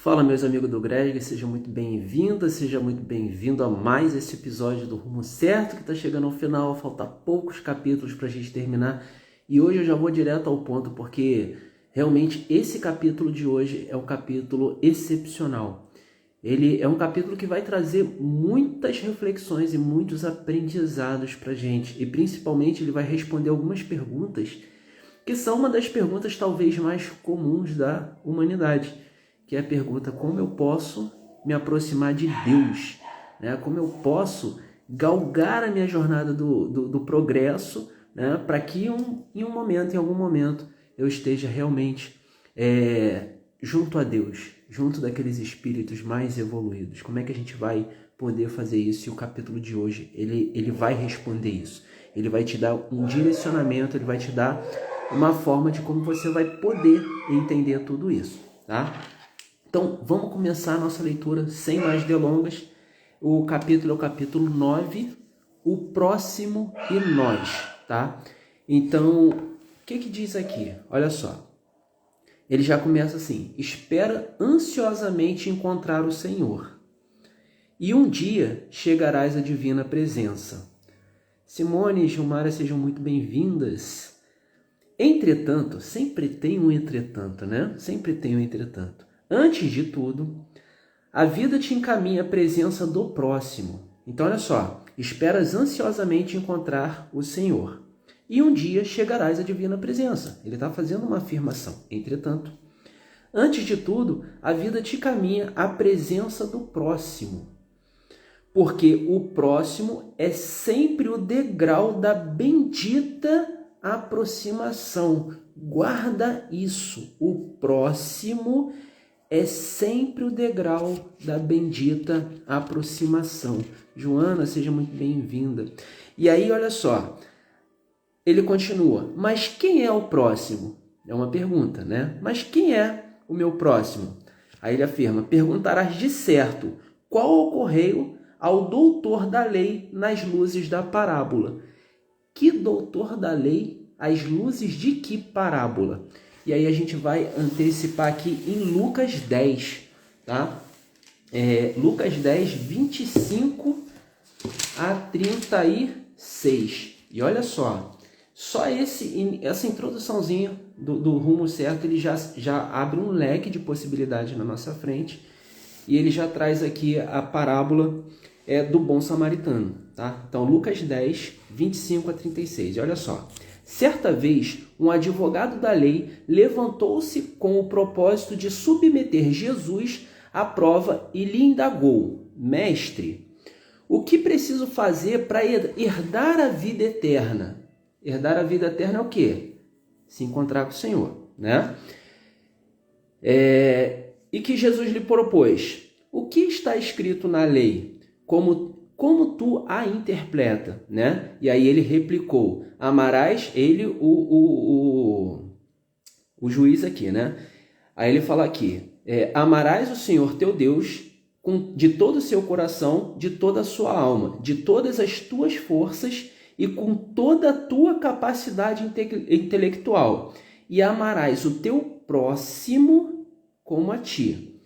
Fala, meus amigos do Greg, seja muito bem-vinda, seja muito bem-vindo a mais esse episódio do Rumo Certo, que está chegando ao final, falta poucos capítulos para a gente terminar, e hoje eu já vou direto ao ponto, porque realmente esse capítulo de hoje é um capítulo excepcional. Ele é um capítulo que vai trazer muitas reflexões e muitos aprendizados para a gente, e principalmente ele vai responder algumas perguntas, que são uma das perguntas talvez mais comuns da humanidade, que é a pergunta: como eu posso me aproximar de Deus? Né? Como eu posso galgar a minha jornada do progresso, né? Para que em algum momento, eu esteja realmente junto a Deus, junto daqueles espíritos mais evoluídos. Como é que a gente vai poder fazer isso? E o capítulo de hoje, ele vai responder isso. Ele vai te dar um direcionamento, ele vai te dar uma forma de como você vai poder entender tudo isso, tá? Então, vamos começar a nossa leitura sem mais delongas. O capítulo é o capítulo 9, o próximo e nós, tá? Então, o que diz aqui? Olha só. Ele já começa assim: espera ansiosamente encontrar o Senhor, e um dia chegarás à divina presença. Simone e Gilmara, sejam muito bem-vindas. Entretanto, sempre tem um entretanto, né? Sempre tem um entretanto. Antes de tudo, a vida te encaminha à presença do próximo. Então, olha só, esperas ansiosamente encontrar o Senhor, e um dia chegarás à divina presença. Ele está fazendo uma afirmação. Entretanto, antes de tudo, a vida te caminha à presença do próximo, porque o próximo é sempre o degrau da bendita aproximação. Guarda isso. O próximo é sempre o degrau da bendita aproximação. Joana, seja muito bem-vinda. E aí, olha só, ele continua: mas quem é o próximo? É uma pergunta, né? Mas quem é o meu próximo? Aí ele afirma: perguntarás de certo qual ocorreu ao doutor da lei nas luzes da parábola. Que doutor da lei? As luzes de que parábola? E aí a gente vai antecipar aqui em Lucas 10, tá? Lucas 10, 25 a 36. E olha só essa introduçãozinha do Rumo Certo, ele já abre um leque de possibilidades na nossa frente, e ele já traz aqui a parábola do bom samaritano, tá? Então, Lucas 10, 25 a 36. E olha só. Certa vez, um advogado da lei levantou-se com o propósito de submeter Jesus à prova e lhe indagou: mestre, o que preciso fazer para herdar a vida eterna? Herdar a vida eterna é o quê? Se encontrar com o Senhor, né? E que Jesus lhe propôs: o que está escrito na lei? Como tu a interpreta, né? E aí ele replicou: amarás, ele, o juiz aqui, né? Aí ele fala aqui: amarás o Senhor teu Deus de todo o seu coração, de toda a sua alma, de todas as tuas forças e com toda a tua capacidade intelectual, e amarás o teu próximo como a ti.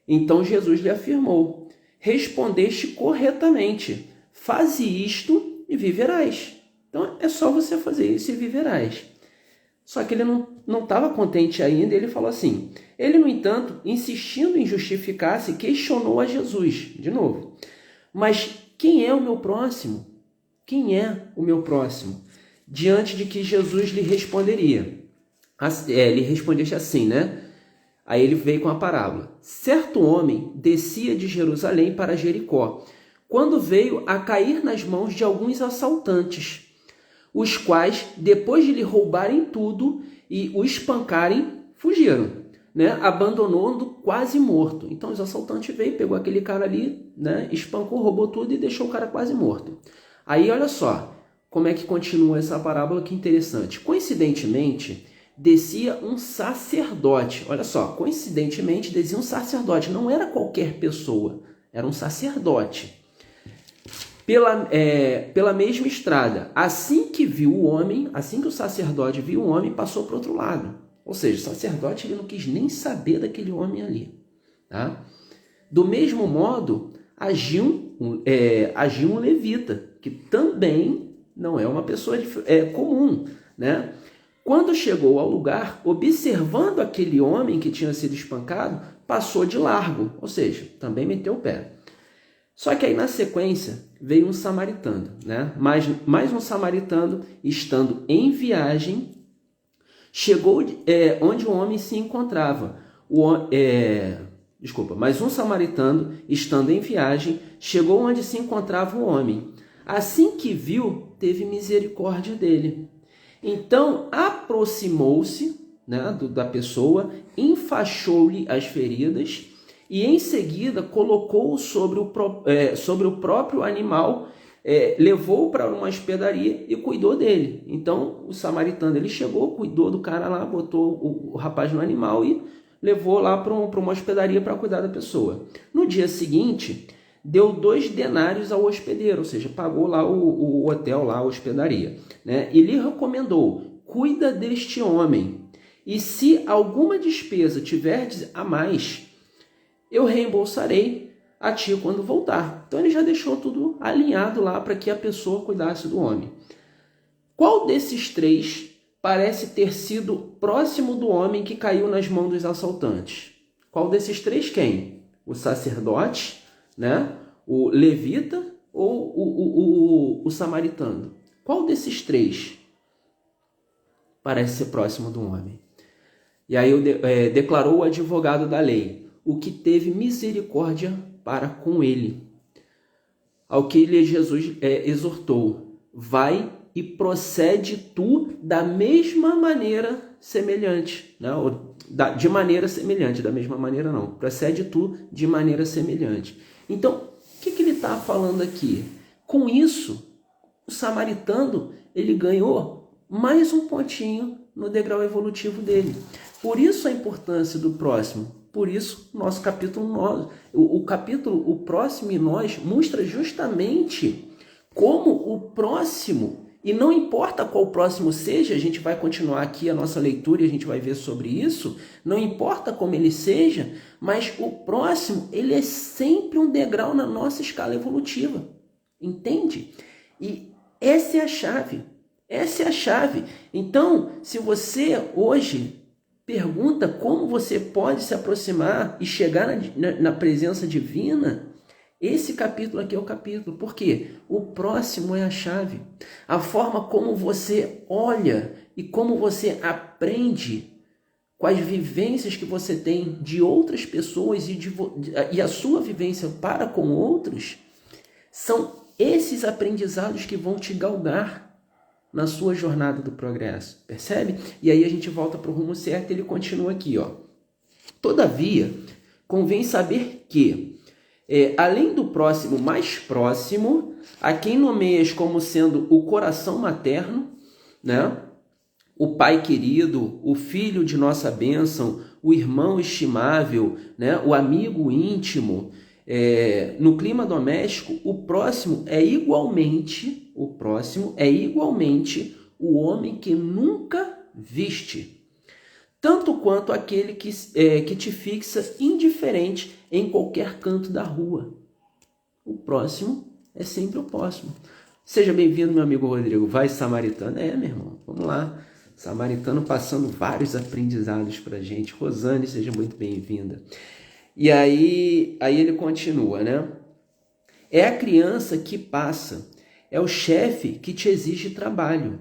Então Jesus lhe afirmou: respondeste corretamente, faze isto e viverás. Então é só você fazer isso e viverás. Só que ele não estava contente ainda, ele falou assim: ele, no entanto, insistindo em justificar-se, questionou a Jesus, de novo: mas quem é o meu próximo? Quem é o meu próximo? Diante de que Jesus lhe responderia. Ele respondesse assim, né? Aí ele veio com a parábola: certo homem descia de Jerusalém para Jericó, quando veio a cair nas mãos de alguns assaltantes, os quais, depois de lhe roubarem tudo e o espancarem, fugiram, né? Abandonou-o quase morto. Então os assaltantes veio, pegou aquele cara ali, né? Espancou, roubou tudo e deixou o cara quase morto. Aí olha só como é que continua essa parábola, que interessante. Coincidentemente, descia um sacerdote. Olha só, coincidentemente descia um sacerdote. Não era qualquer pessoa, era um sacerdote. Pela mesma estrada. Assim que o sacerdote viu o homem, passou para o outro lado. Ou seja, o sacerdote ele não quis nem saber daquele homem ali, tá? Do mesmo modo, agiu um levita, que também não é uma pessoa comum, né? Quando chegou ao lugar, observando aquele homem que tinha sido espancado, passou de largo, ou seja, também meteu o pé. Só que aí na sequência veio um samaritano, né? Mais um samaritano, estando em viagem, chegou onde o homem se encontrava. Mais um samaritano, estando em viagem, chegou onde se encontrava o homem. Assim que viu, teve misericórdia dele. Então aproximou-se, né, da pessoa, enfaixou-lhe as feridas e em seguida colocou-o sobre o próprio animal, levou-o para uma hospedaria e cuidou dele. Então o samaritano ele chegou, cuidou do cara lá, botou o rapaz no animal e levou lá para uma hospedaria para cuidar da pessoa. No dia seguinte, deu 2 denários ao hospedeiro, ou seja, pagou lá o hotel, lá a hospedaria, né? E lhe recomendou: cuida deste homem, e se alguma despesa tiverdes a mais, eu reembolsarei a ti quando voltar. Então ele já deixou tudo alinhado lá para que a pessoa cuidasse do homem. Qual desses 3 parece ter sido próximo do homem que caiu nas mãos dos assaltantes? Qual desses 3 quem? O sacerdote, né? O levita ou o samaritano? Qual desses 3 parece ser próximo do homem? E aí declarou o advogado da lei: o que teve misericórdia para com ele. Ao que lhe Jesus exortou: vai e procede tu da mesma maneira semelhante. Não, de maneira semelhante, da mesma maneira não. Procede tu de maneira semelhante. Então, o que ele está falando aqui? Com isso, o samaritano ele ganhou mais um pontinho no degrau evolutivo dele. Por isso a importância do próximo. Por isso, nosso capítulo, o próximo em nós mostra justamente como o próximo, e não importa qual próximo seja, a gente vai continuar aqui a nossa leitura e a gente vai ver sobre isso, não importa como ele seja, mas o próximo, ele é sempre um degrau na nossa escala evolutiva, entende? E essa é a chave, essa é a chave. Então, se você hoje pergunta como você pode se aproximar e chegar na presença divina, esse capítulo aqui é o capítulo. Por quê? O próximo é a chave. A forma como você olha e como você aprende com as vivências que você tem de outras pessoas e a sua vivência para com outros, são esses aprendizados que vão te galgar na sua jornada do progresso. Percebe? E aí a gente volta para o rumo certo e ele continua aqui, ó. Todavia, convém saber que além do próximo mais próximo, a quem nomeias como sendo o coração materno, né? O pai querido, o filho de nossa bênção, o irmão estimável, né? O amigo íntimo, no clima doméstico, o próximo é igualmente o homem que nunca viste, tanto quanto aquele que te fixa indiferente em qualquer canto da rua. O próximo é sempre o próximo. Seja bem-vindo, meu amigo Rodrigo. Vai, samaritano. Meu irmão, vamos lá. Samaritano passando vários aprendizados para a gente. Rosane, seja muito bem-vinda. E aí ele continua, né? É a criança que passa, é o chefe que te exige trabalho,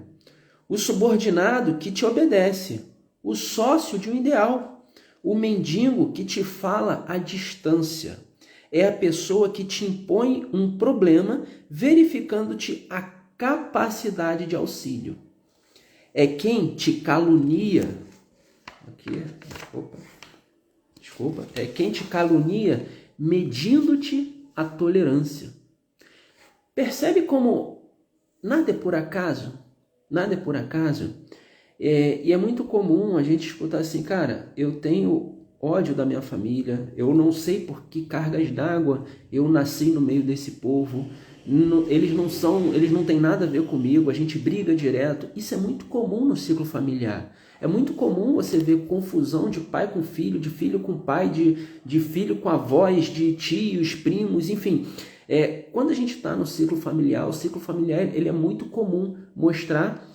o subordinado que te obedece, o sócio de um ideal, o mendigo que te fala à distância, é a pessoa que te impõe um problema, verificando-te a capacidade de auxílio. É quem te calunia. É quem te calunia, medindo-te a tolerância. Percebe como nada é por acaso? Nada é por acaso? E é muito comum a gente escutar assim: cara, eu tenho ódio da minha família, eu não sei por que cargas d'água eu nasci no meio desse povo, eles não têm nada a ver comigo, a gente briga direto. Isso é muito comum no ciclo familiar. É muito comum você ver confusão de pai com filho, de filho com pai, de filho com avós, de tios, primos, enfim. Quando a gente está no ciclo familiar, o ciclo familiar ele é muito comum mostrar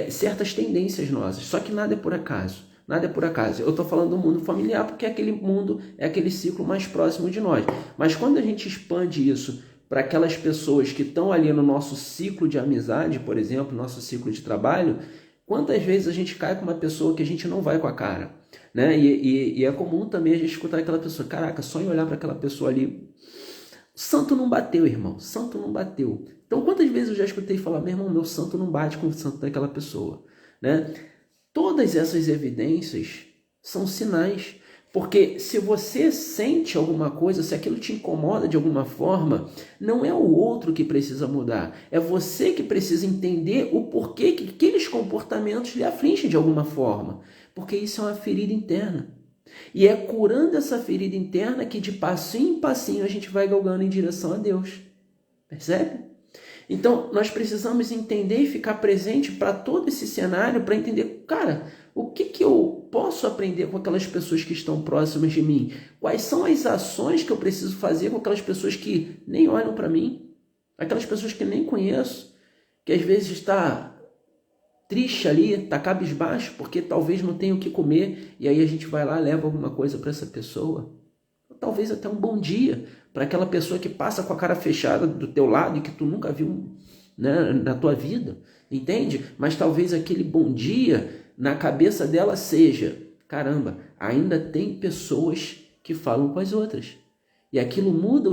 certas tendências nossas, só que nada é por acaso. Nada é por acaso. Eu estou falando do mundo familiar porque aquele mundo é aquele ciclo mais próximo de nós. Mas quando a gente expande isso para aquelas pessoas que estão ali no nosso ciclo de amizade, por exemplo, nosso ciclo de trabalho, quantas vezes a gente cai com uma pessoa que a gente não vai com a cara, né? E é comum também a gente escutar aquela pessoa, caraca, só em olhar para aquela pessoa ali, santo não bateu, irmão, santo não bateu. Então quantas vezes eu já escutei falar, meu irmão, meu santo não bate com o santo daquela pessoa, né? Todas essas evidências são sinais, porque se você sente alguma coisa, se aquilo te incomoda de alguma forma, não é o outro que precisa mudar, é você que precisa entender o porquê que aqueles comportamentos lhe afligem de alguma forma, porque isso é uma ferida interna. E é curando essa ferida interna que de passinho em passinho a gente vai galgando em direção a Deus. Percebe? Então, nós precisamos entender e ficar presente para todo esse cenário, para entender, cara, o que eu posso aprender com aquelas pessoas que estão próximas de mim? Quais são as ações que eu preciso fazer com aquelas pessoas que nem olham para mim? Aquelas pessoas que nem conheço, que às vezes está triste ali, está cabisbaixo, porque talvez não tenha o que comer, e aí a gente vai lá e leva alguma coisa para essa pessoa. Talvez até um bom dia para aquela pessoa que passa com a cara fechada do teu lado e que tu nunca viu, né, na tua vida, entende? Mas talvez aquele bom dia na cabeça dela seja, caramba, ainda tem pessoas que falam com as outras. E aquilo muda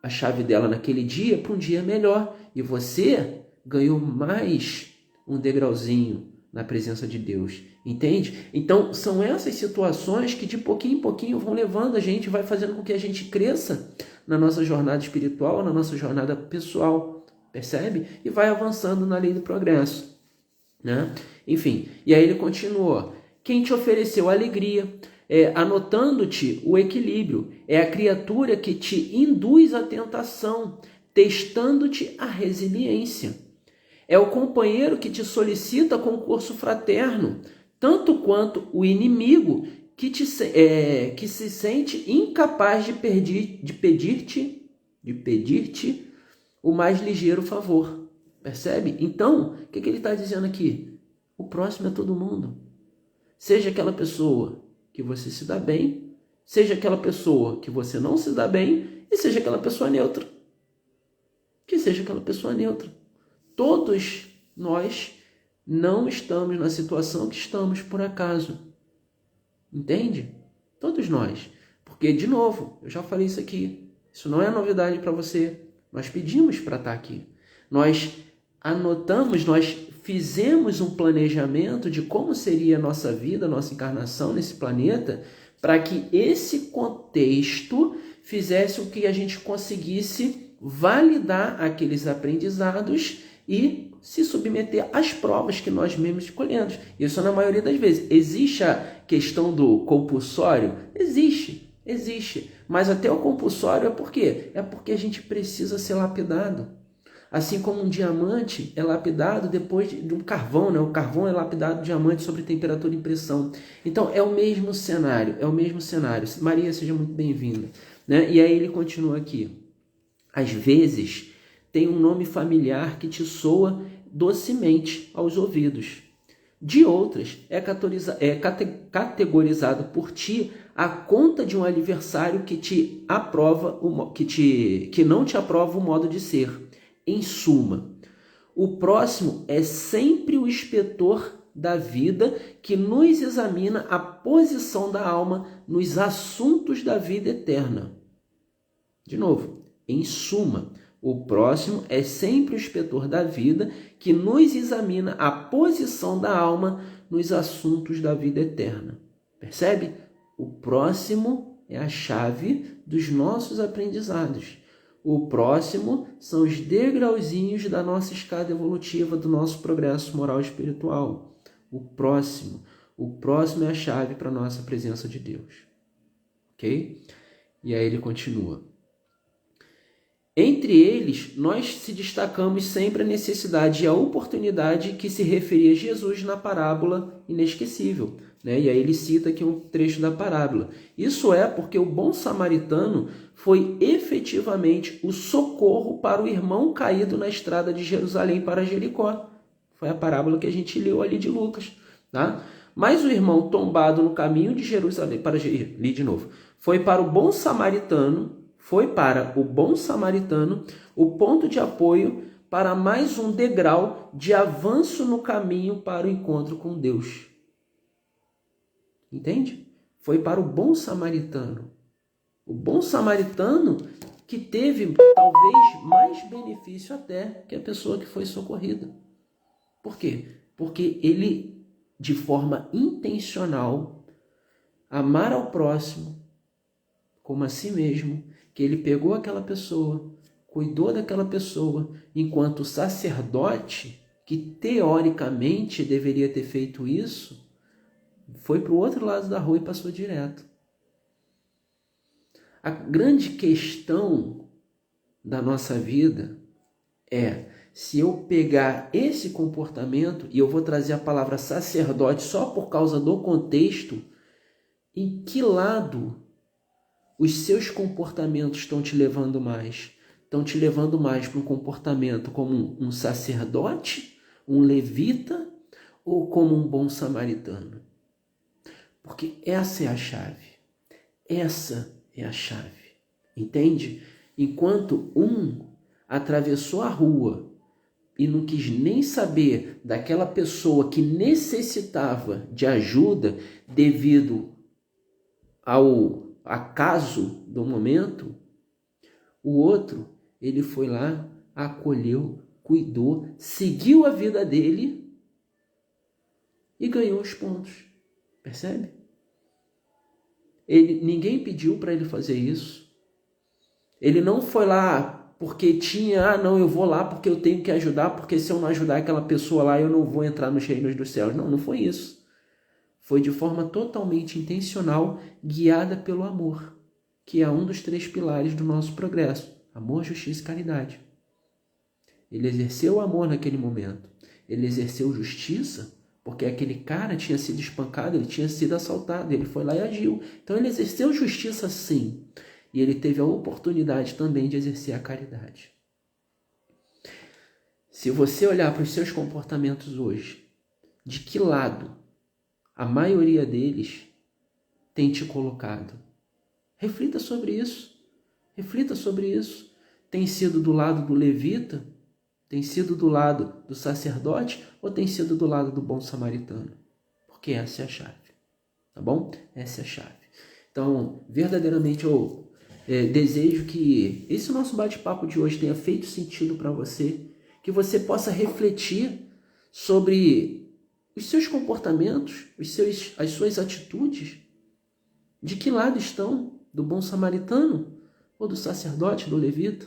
a chave dela naquele dia para um dia melhor. E você ganhou mais um degrauzinho na presença de Deus, entende? Então são essas situações que de pouquinho em pouquinho vão levando a gente, vai fazendo com que a gente cresça na nossa jornada espiritual, na nossa jornada pessoal, percebe? E vai avançando na lei do progresso, né? Enfim, e aí ele continuou, quem te ofereceu alegria, anotando-te o equilíbrio, é a criatura que te induz à tentação, testando-te a resiliência. É o companheiro que te solicita concurso fraterno, tanto quanto o inimigo que se sente incapaz de pedir-te o mais ligeiro favor. Percebe? Então, o que ele está dizendo aqui? O próximo é todo mundo. Seja aquela pessoa que você se dá bem, seja aquela pessoa que você não se dá bem, e seja aquela pessoa neutra. Que seja aquela pessoa neutra. Todos nós não estamos na situação que estamos por acaso. Entende? Todos nós. Porque, de novo, eu já falei isso aqui. Isso não é novidade para você. Nós pedimos para estar aqui. Nós anotamos, nós fizemos um planejamento de como seria a nossa vida, a nossa encarnação nesse planeta, para que esse contexto fizesse com que a gente conseguisse validar aqueles aprendizados e se submeter às provas que nós mesmos escolhemos. Isso na maioria das vezes. Existe a questão do compulsório? Existe. Mas até o compulsório é por quê? É porque a gente precisa ser lapidado. Assim como um diamante é lapidado depois de um carvão, né? O carvão é lapidado diamante sobre temperatura e pressão. Então é o mesmo cenário, Maria, seja muito bem-vinda, né? E aí ele continua aqui. Às vezes tem um nome familiar que te soa docemente aos ouvidos. De outras, é categorizado por ti a conta de um adversário que não te aprova o modo de ser. Em suma, o próximo é sempre o inspetor da vida que nos examina a posição da alma nos assuntos da vida eterna. De novo, em suma, o próximo é sempre o inspetor da vida que nos examina a posição da alma nos assuntos da vida eterna. Percebe? O próximo é a chave dos nossos aprendizados. O próximo são os degrauzinhos da nossa escada evolutiva, do nosso progresso moral e espiritual. O próximo é a chave para a nossa presença de Deus. Ok? E aí ele continua. Entre eles, nós se destacamos sempre a necessidade e a oportunidade que se referia a Jesus na parábola inesquecível, né? E aí ele cita aqui um trecho da parábola. Isso é porque o bom samaritano foi efetivamente o socorro para o irmão caído na estrada de Jerusalém para Jericó. Foi a parábola que a gente leu ali de Lucas, tá? Mas o irmão tombado no caminho de Jerusalém para li de novo. Foi para o bom samaritano o ponto de apoio para mais um degrau de avanço no caminho para o encontro com Deus. Entende? Foi para o bom samaritano. O bom samaritano que teve talvez mais benefício até que a pessoa que foi socorrida. Por quê? Porque ele, de forma intencional, amar ao próximo como a si mesmo, que ele pegou aquela pessoa, cuidou daquela pessoa, enquanto o sacerdote, que teoricamente deveria ter feito isso, foi para o outro lado da rua e passou direto. A grande questão da nossa vida é, se eu pegar esse comportamento, e eu vou trazer a palavra sacerdote só por causa do contexto, em que lado os seus comportamentos estão te levando mais? Estão te levando mais para um comportamento como um sacerdote, um levita, ou como um bom samaritano? Porque essa é a chave. Essa é a chave. Entende? Enquanto um atravessou a rua e não quis nem saber daquela pessoa que necessitava de ajuda devido ao acaso do momento, o outro, ele foi lá, acolheu, cuidou, seguiu a vida dele e ganhou os pontos. Percebe? Ninguém pediu para ele fazer isso. Ele não foi lá porque tinha, não, eu vou lá porque eu tenho que ajudar, porque se eu não ajudar aquela pessoa lá, eu não vou entrar nos reinos dos céus. Não, não foi isso. Foi de forma totalmente intencional, guiada pelo amor, que é um dos 3 pilares do nosso progresso. Amor, justiça e caridade. Ele exerceu o amor naquele momento. Ele exerceu justiça, porque aquele cara tinha sido espancado, ele tinha sido assaltado, ele foi lá e agiu. Então ele exerceu justiça sim. E ele teve a oportunidade também de exercer a caridade. Se você olhar para os seus comportamentos hoje, de que lado a maioria deles tem te colocado? Reflita sobre isso. Reflita sobre isso. Tem sido do lado do levita? Tem sido do lado do sacerdote? Ou tem sido do lado do bom samaritano? Porque essa é a chave. Tá bom? Essa é a chave. Então, verdadeiramente eu desejo que esse nosso bate-papo de hoje tenha feito sentido para você, que você possa refletir sobre os seus comportamentos, as suas atitudes, de que lado estão, do bom samaritano ou do sacerdote, do levita?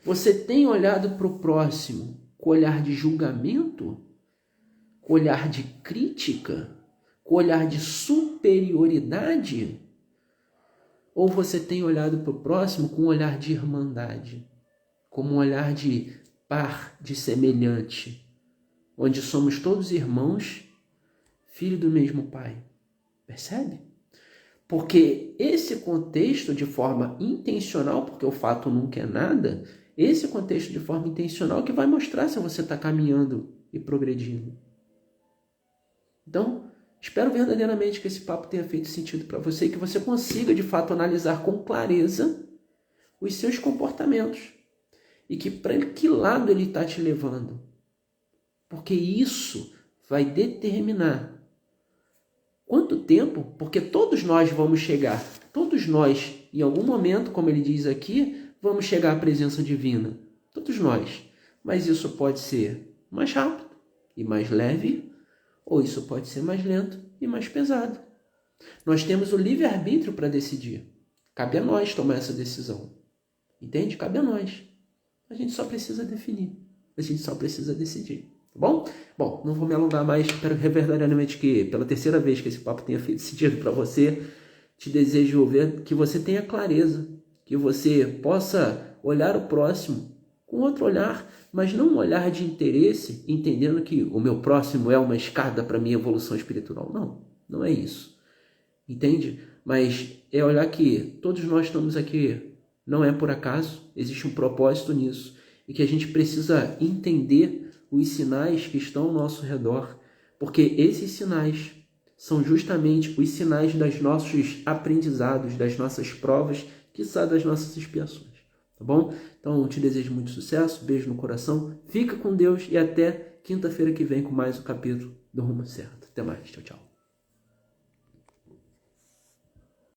Você tem olhado para o próximo com olhar de julgamento, com olhar de crítica, com olhar de superioridade? Ou você tem olhado para o próximo com um olhar de irmandade, como um olhar de par, de semelhante, onde somos todos irmãos, filho do mesmo Pai? Percebe? Porque esse contexto de forma intencional, porque o fato nunca é nada, esse contexto de forma intencional que vai mostrar se você está caminhando e progredindo. Então, espero verdadeiramente que esse papo tenha feito sentido para você e que você consiga, de fato, analisar com clareza os seus comportamentos e que para que lado ele está te levando. Porque isso vai determinar quanto tempo, porque todos nós vamos chegar, todos nós, em algum momento, como ele diz aqui, vamos chegar à presença divina. Todos nós. Mas isso pode ser mais rápido e mais leve, ou isso pode ser mais lento e mais pesado. Nós temos o livre-arbítrio para decidir. Cabe a nós tomar essa decisão. Entende? Cabe a nós. A gente só precisa definir. A gente só precisa decidir. Tá bom? Bom, não vou me alongar mais. Espero verdadeiramente que, pela terceira vez que esse papo tenha feito sentido para você, te desejo ver que você tenha clareza, que você possa olhar o próximo com outro olhar, mas não um olhar de interesse, entendendo que o meu próximo é uma escada para a minha evolução espiritual. Não, não é isso. Entende? Mas é olhar que todos nós estamos aqui, não é por acaso, existe um propósito nisso, e que a gente precisa entender os sinais que estão ao nosso redor, porque esses sinais são justamente os sinais dos nossos aprendizados, das nossas provas, quiçá das nossas expiações. Tá bom? Então, eu te desejo muito sucesso, beijo no coração, fica com Deus e até quinta-feira que vem com mais um capítulo do Rumo Certo. Até mais, tchau, tchau.